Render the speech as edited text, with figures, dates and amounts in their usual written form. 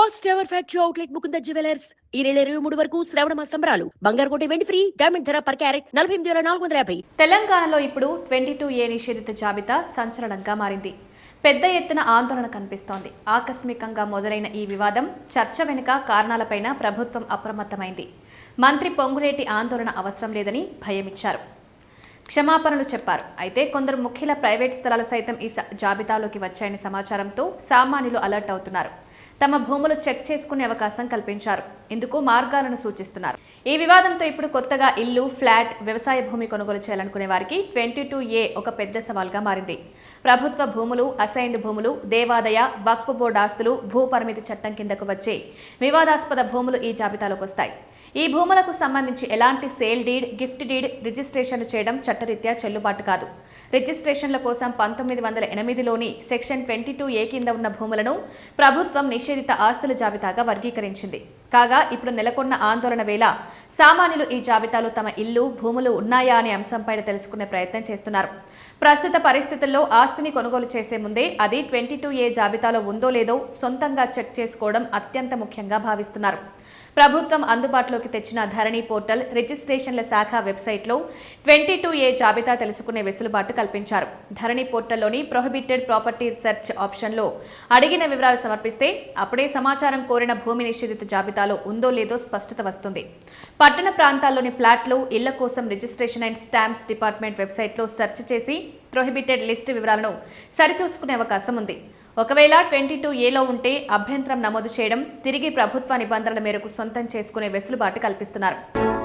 First ever factory outlet Mukunda jewellers ఈ నెల 23 వరకు శ్రావణ మాస సంబరాలు. బంగారు కొంటే వెండి ఫ్రీ. డైమండ్ ధర పర్ క్యారెట్ 48,450. తెలంగాణలో ఇప్పుడు 22A నిషేధిత జాబితా సంచలనంగా మారింది. పెద్ద ఎత్తున ఆందోళన కనిపిస్తోంది. ఆకస్మికంగా మొదలైన ఈ వివాదం చర్చ వెనుక కారణాలపైన ప్రభుత్వం అప్రమత్తమైంది. మంత్రి పొంగులేటి ఆందోళన అవసరం లేదని భయమిచ్చారు. క్షమాపణలు చెప్పారు. అయితే కొందరు ముఖ్యుల ప్రైవేట్ స్థలాలు సైతం ఈ జాబితాలోకి వచ్చాయని సమాచారంతో సామాన్యులు అలర్ట్ అవుతున్నారు. తమ భూములు చెక్ చేసుకునే అవకాశం కల్పించారు. ఇందుకు మార్గాలను సూచిస్తున్నారు. ఈ వివాదంతో ఇప్పుడు కొత్తగా ఇల్లు, ఫ్లాట్, వ్యవసాయ భూమి కొనుగోలు చేయాలనుకునే వారికి 22A ఒక పెద్ద సవాల్గా మారింది. ప్రభుత్వ భూములు, అసైన్డ్ భూములు, దేవాదాయ, వక్ఫ్ బోర్డు ఆస్తులు, భూ పరిమితి చట్టం కిందకు వచ్చే వివాదాస్పద భూములు ఈ జాబితాలోకి వస్తాయి. ఈ భూములకు సంబంధించి ఎలాంటి సేల్ డీడ్, గిఫ్ట్ డీడ్ రిజిస్ట్రేషన్లు చేయడం చట్టరీత్యా చెల్లుబాటు కాదు. రిజిస్ట్రేషన్ల కోసం 1908లోని సెక్షన్ 22A కింద ఉన్న భూములను ప్రభుత్వం నిషేధిత ఆస్తుల జాబితాగా వర్గీకరించింది. కాగా ఇప్పుడు నెలకొన్న ఆందోళన వేళ సామాన్యులు ఈ జాబితాలో తమ ఇల్లు, భూములు ఉన్నాయా అనే అంశంపై తెలుసుకునే ప్రయత్నం చేస్తున్నారు. ప్రస్తుత పరిస్థితుల్లో ఆస్తిని కొనుగోలు చేసే ముందే అది 22A జాబితాలో ఉందో లేదో సొంతంగా చెక్ చేసుకోవడం అత్యంత ముఖ్యంగా భావిస్తున్నారు. ప్రభుత్వం అందుబాటులోకి తెచ్చిన ధరణి పోర్టల్, రిజిస్ట్రేషన్ల శాఖ వెబ్సైట్లో 22A జాబితా తెలుసుకునే వెసులుబాటు కల్పించారు. ధరణి పోర్టల్లోని ప్రొహిబిటెడ్ ప్రాపర్టీ సెర్చ్ ఆప్షన్లో అడిగిన వివరాలు సమర్పిస్తే అప్పుడే సమాచారం కోరిన భూమి నిషేధిత జాబితాలో ఉందో లేదో స్పష్టత వస్తుంది. పట్టణ ప్రాంతాల్లోని ప్లాట్లు, ఇళ్ల కోసం రిజిస్ట్రేషన్ అండ్ స్టాంప్స్ డిపార్ట్మెంట్ వెబ్సైట్లో సెర్చ్ చేసి ప్రొహిబిటెడ్ లిస్ట్ వివరాలను సరిచూసుకునే అవకాశం ఉంది. ఒకవేళ 22Aలో ఉంటే అభ్యంతరం నమోదు చేయడం, తిరిగి ప్రభుత్వ నిబంధనల మేరకు సొంతం చేసుకునే వెసులుబాటు కల్పిస్తున్నారు.